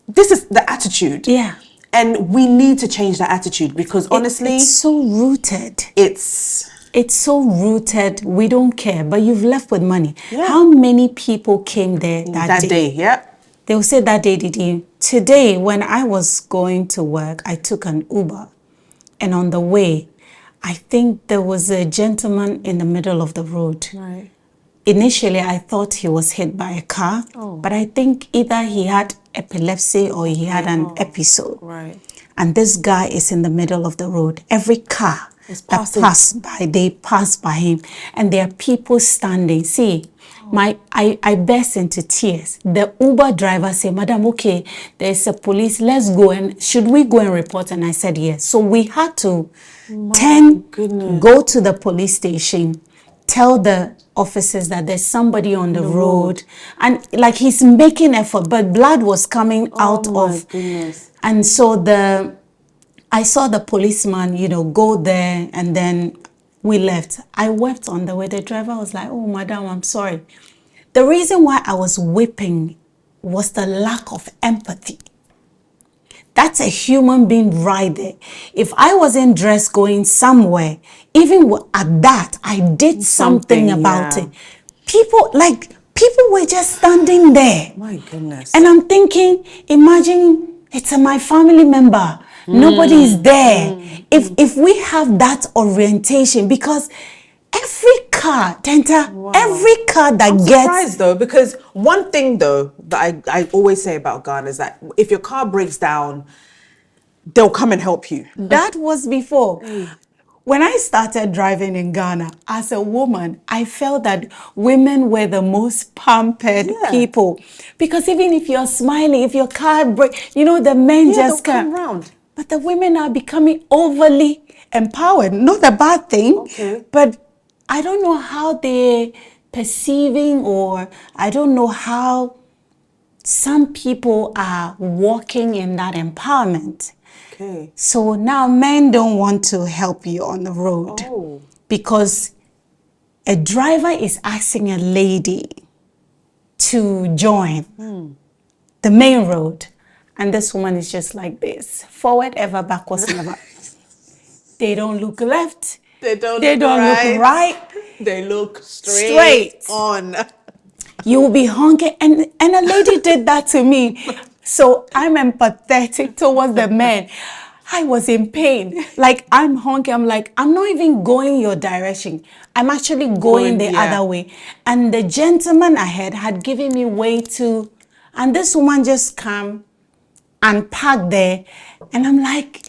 this is the attitude. Yeah. And we need to change that attitude because honestly... It's so rooted. It's It's so rooted, we don't care, but you've left with money. Yeah. How many people came there that day? Yeah. They will say that day, did you? Today, when I was going to work, I took an Uber. And on the way, I think there was a gentleman in the middle of the road. Right. Initially, I thought he was hit by a car, but I think either he had epilepsy or he had an episode. Right. And this guy is in the middle of the road. Every car that pass by, they pass by him. And there are people standing. See, I burst into tears. The Uber driver said, Madam, okay, there's a police. Let's go. And should we go and report? And I said, yes. So we had to go to the police station, tell the officers that there's somebody on the road. And like he's making effort, but blood was coming out of. Goodness. And so I saw the policeman, go there, and then we left. I wept on the way. The driver was like, oh, madam, I'm sorry. The reason why I was weeping was the lack of empathy. That's a human being right there. If I wasn't dressed going somewhere, even at that, I did something about it. People were just standing there. My goodness. And I'm thinking, imagine it's my family member. Nobody is there. If we have that orientation, because every car, every car that I'm gets... surprised though, because one thing though that I always say about Ghana is that if your car breaks down, they'll come and help you. That was before. When I started driving in Ghana, as a woman, I felt that women were the most pampered people. Because even if you're smiling, if your car breaks, the men just come around. But the women are becoming overly empowered. Not a bad thing, but I don't know how they're perceiving, or I don't know how some people are walking in that empowerment. Okay. So now men don't want to help you on the road because a driver is asking a lady to join the main road. And this woman is just like this. Forward ever, backwards never. They don't look left. They don't look right. They look straight on. You will be honking. And a lady did that to me. So I'm empathetic towards the men. I was in pain. Like I'm honking. I'm like, I'm not even going your direction. I'm actually going the other way. And the gentleman ahead had given me way to, and this woman just came and parked there. And I'm like,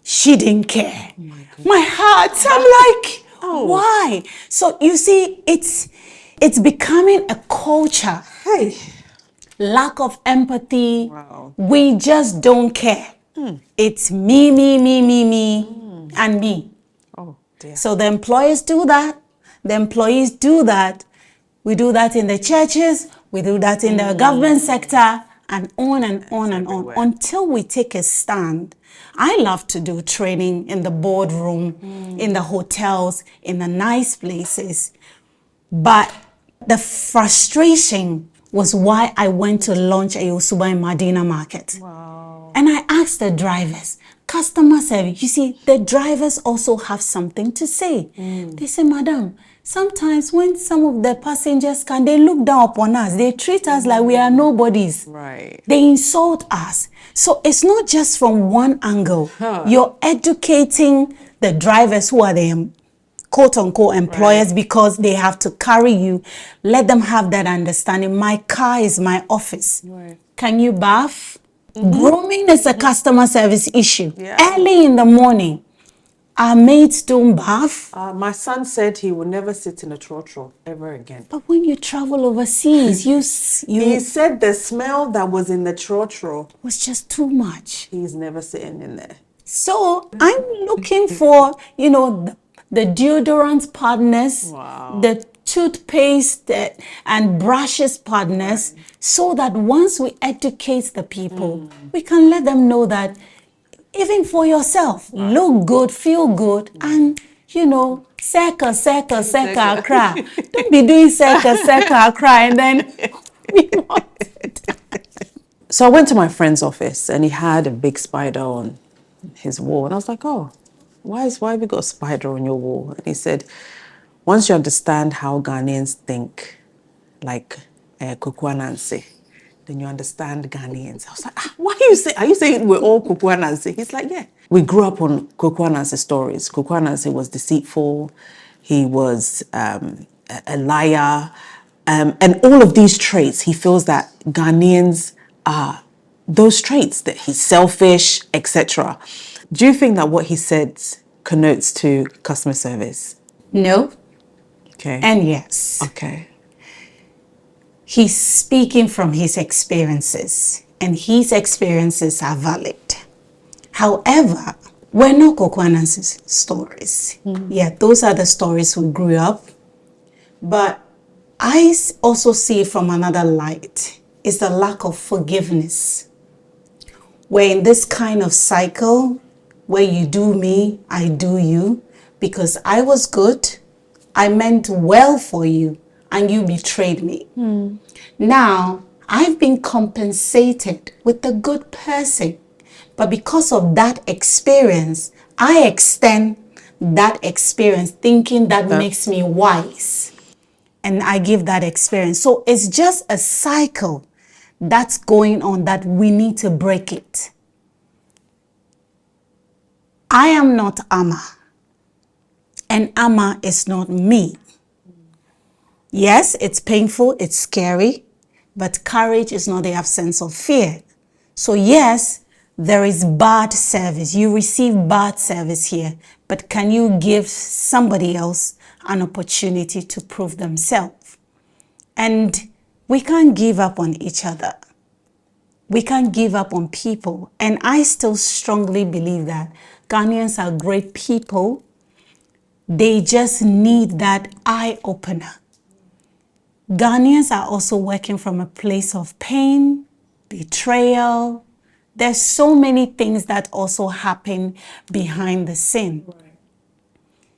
she didn't care. My heart, I'm like, why? So you see, it's becoming a culture. Hey. Lack of empathy. We just don't care. It's me, and me. Oh, dear. So the employers do that. The employees do that. We do that in the churches. We do that in the government sector, and on and on and on, until we take a stand. I love to do training in the boardroom, in the hotels, in the nice places. But the frustration was why I went to launch a Yosuba in Medina Market. Wow. And I asked the drivers, customer service, you see, the drivers also have something to say. They say, Madam, sometimes when some of the passengers come, they look down upon us. They treat us like we are nobodies. Right. They insult us. So it's not just from one angle. You're educating the drivers who are the quote-unquote employers because they have to carry you. Let them have that understanding. My car is my office. Can you bath? Grooming is a customer service issue. Early in the morning, our maids don't bath. My son said he will never sit in a trotro ever again. But when you travel overseas, he said the smell that was in the trotro was just too much. He's never sitting in there. So I'm looking for, the deodorant partners, the toothpaste and brushes partners, so that once we educate the people, we can let them know that even for yourself, look good, feel good, and, circle, cry. Don't be doing circle, cry, and then we want it. So I went to my friend's office, and he had a big spider on his wall, and I was like, oh, why have you got a spider on your wall? And he said, once you understand how Ghanaians think, like Kukua Nancy, then you understand Ghanaians. I was like, why are you saying we're all Kukua Nancy? He's like, yeah. We grew up on Kukua Nancy stories. Kukua Nancy was deceitful. He was a liar. And all of these traits, he feels that Ghanaians are those traits, that he's selfish, etc. Do you think that what he said connotes to customer service? No. Okay. And yes. Okay. He's speaking from his experiences, and his experiences are valid. However, we're not Kukua Nancy's stories. Yeah, those are the stories we grew up. But I also see it from another light. It's the lack of forgiveness. We're in this kind of cycle where you do me, I do you, because I was good, I meant well for you, and you betrayed me. Now, I've been compensated with a good person, but because of that experience, I extend that experience thinking that makes me wise. And I give that experience. So it's just a cycle that's going on that we need to break it. I am not Amma, and Amma is not me. Yes, it's painful, it's scary, but courage is not the absence of fear. So yes, there is bad service. You receive bad service here, but can you give somebody else an opportunity to prove themselves? And we can't give up on each other. We can't give up on people. And I still strongly believe that Ghanaians are great people. They just need that eye-opener. Ghanaians are also working from a place of pain, betrayal. There's so many things that also happen behind the scene. Right.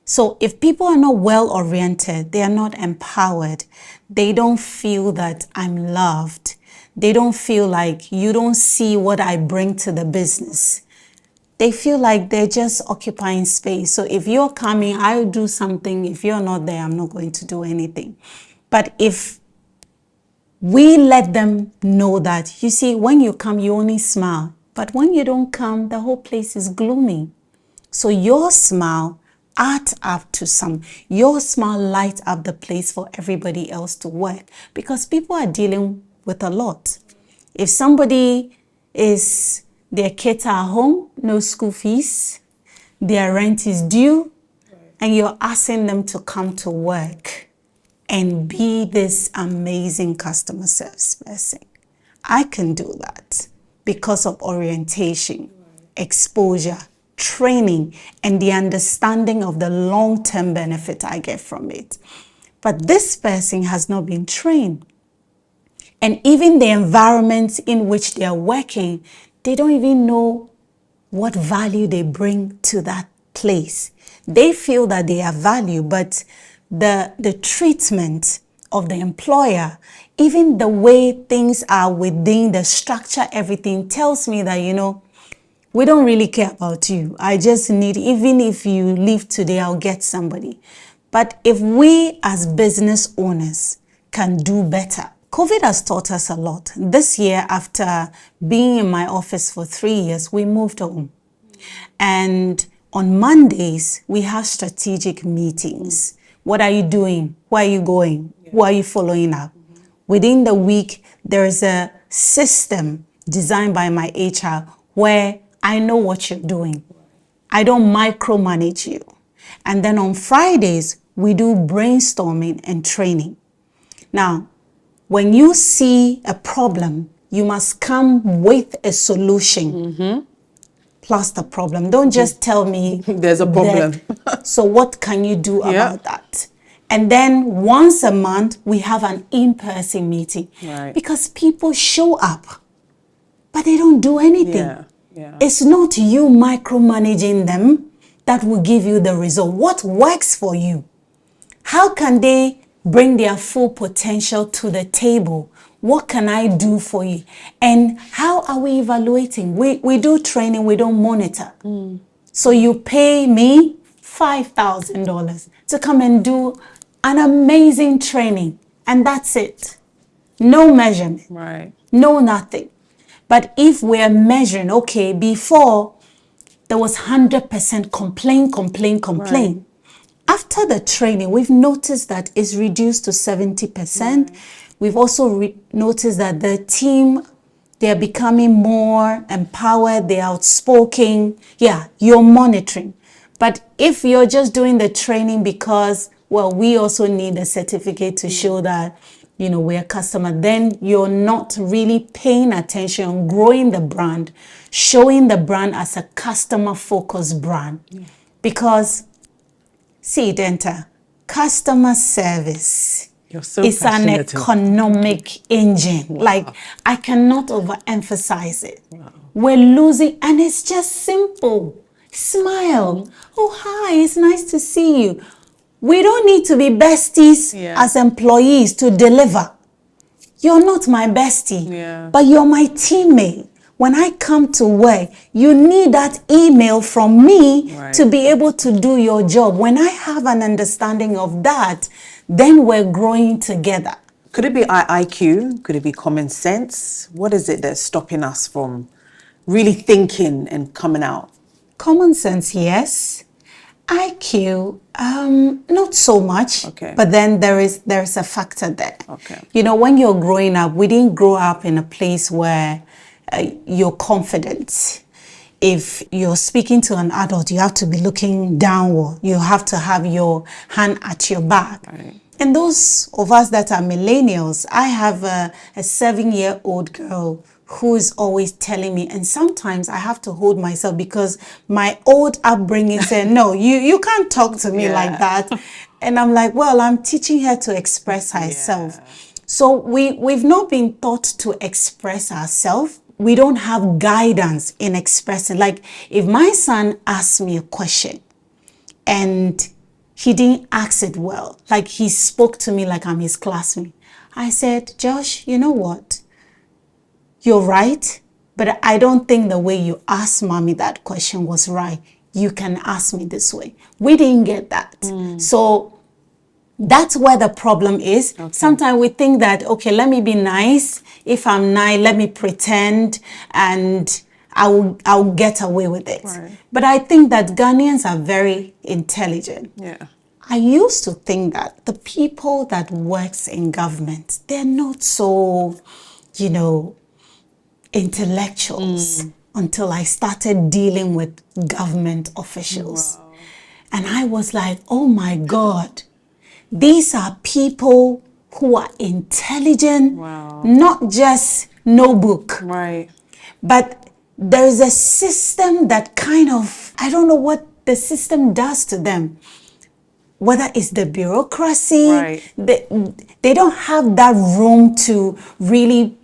So if people are not well-oriented, they are not empowered, they don't feel that I'm loved, they don't feel like you don't see what I bring to the business. They feel like they're just occupying space. So if you're coming, I'll do something. If you're not there, I'm not going to do anything. But if we let them know that, you see, when you come, you only smile. But when you don't come, the whole place is gloomy. So your smile adds up to some. Your smile lights up the place for everybody else to work. Because people are dealing with a lot. If somebody is, their kids are home, no school fees, their rent is due, and you're asking them to come to work and be this amazing customer service person. I can do that because of orientation, exposure, training, and the understanding of the long-term benefit I get from it. But this person has not been trained. And even the environment in which they are working, they don't even know what value they bring to that place. They feel that they have value, but the treatment of the employer, even the way things are within the structure, everything tells me that, you know, we don't really care about you. I just need, even if you leave today, I'll get somebody. But if we as business owners can do better, COVID has taught us a lot. This year, after being in my office for 3 years, we moved home. And on Mondays, we have strategic meetings. What are you doing? Where are you going? Who are you following up? Within the week, there is a system designed by my HR where I know what you're doing. I don't micromanage you. And then on Fridays, we do brainstorming and training. Now, when you see a problem, you must come with a solution plus the problem. Don't just tell me there's a problem. So what can you do about that? And then once a month, we have an in-person meeting. Right. Because people show up, but they don't do anything. Yeah. It's not you micromanaging them that will give you the result. What works for you? How can they bring their full potential to the table? What can I do for you? And how are we evaluating? We do training, we don't monitor. So you pay me $5,000 to come and do an amazing training, and that's it. No measurement. Right. No nothing. But if we're measuring, okay, before there was 100% complaint. Right. After the training, we've noticed that it's reduced to 70%. We've also noticed that the team, they're becoming more empowered, they're outspoken. Yeah, you're monitoring. But if you're just doing the training because, well, we also need a certificate to show that, we're a customer, then you're not really paying attention on growing the brand, showing the brand as a customer-focused brand. Because, see, Denta, customer service You're so is an passionate. economic engine. Like, I cannot overemphasize it. We're losing, and it's just simple. Smile. Oh, hi, it's nice to see you. We don't need to be besties as employees to deliver. You're not my bestie, but you're my teammate. When I come to work, you need that email from me to be able to do your job. When I have an understanding of that, then we're growing together. Could it be IQ? Could it be common sense? What is it that's stopping us from really thinking and coming out? Common sense, yes. IQ, not so much. Okay. But then there's a factor there. Okay. When you're growing up, we didn't grow up in a place where you're confident. If you're speaking to an adult, you have to be looking downward. You have to have your hand at your back. Right. And those of us that are millennials, I have a 7-year-old girl who is always telling me, and sometimes I have to hold myself because my old upbringing said, no, you can't talk to me like that. And I'm like, well, I'm teaching her to express herself. So we've not been taught to express ourselves. We don't have guidance in expressing. Like, if my son asks me a question and he didn't ask it well, like he spoke to me like I'm his classmate, I said, Josh, you know what? You're right, but I don't think the way you asked mommy that question was right. You can ask me this way. We didn't get that. So that's where the problem is. Okay. Sometimes we think that, okay, let me be nice. If I'm nice, let me pretend and I'll get away with it. Right. But I think that Ghanaians are very intelligent. Yeah. I used to think that the people that works in government, they're not so, intellectuals until I started dealing with government officials. Wow. And I was like, oh my God, these are people who are intelligent, not just no book. Right. But there's a system that kind of, I don't know what the system does to them. Whether it's the bureaucracy, they don't have that room to really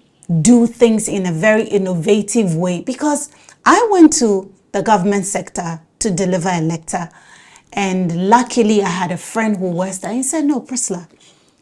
do things in a very innovative way. Because I went to the government sector to deliver a lecture, and luckily I had a friend who was there. He said, no, Priscilla,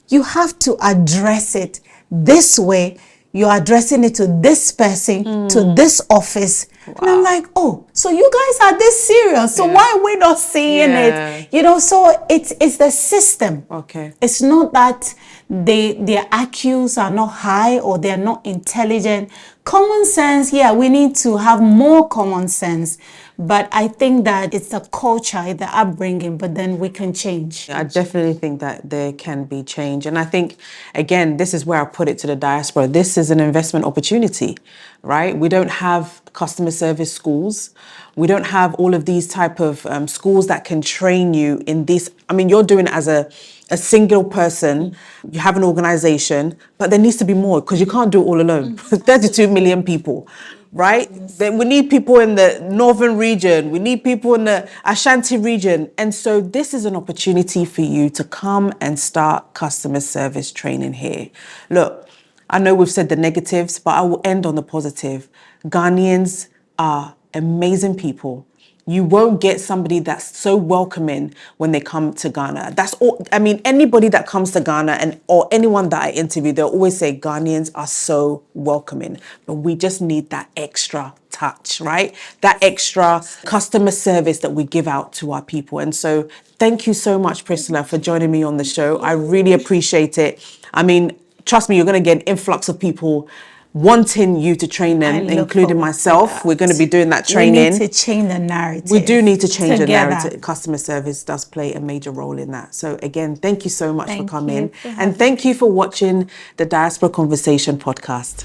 you have to address it this way. You're addressing it to this person, to this office. Wow. And I'm like, oh, so you guys are this serious. So why are we not seeing it? So it's the system. Okay. It's not that their IQs are not high or they're not intelligent. Common sense, we need to have more common sense. But I think that it's the culture, the upbringing, but then we can change. I definitely think that there can be change. And I think, again, this is where I put it to the diaspora. This is an investment opportunity, right? We don't have customer service schools. We don't have all of these type of schools that can train you in this. I mean, you're doing it as a single person. You have an organization, but there needs to be more because you can't do it all alone. 32 million people. Right? Then we need people in the northern region. We need people in the Ashanti region. And so this is an opportunity for you to come and start customer service training here. Look, I know we've said the negatives, but I will end on the positive. Ghanaians are amazing people. You won't get somebody that's so welcoming when they come to Ghana. That's all. I mean, anybody that comes to Ghana or anyone that I interview, they'll always say Ghanaians are so welcoming, but we just need that extra touch, right? That extra customer service that we give out to our people. And so thank you so much, Priscilla, for joining me on the show. I really appreciate it. I mean, trust me, you're going to get an influx of people wanting you to train them, including myself. We're going to be doing that training. We need to change the narrative. We do need to change the narrative. Customer service does play a major role in that. So again, thank you so much for coming. And thank you for watching the Diaspora Conversation Podcast.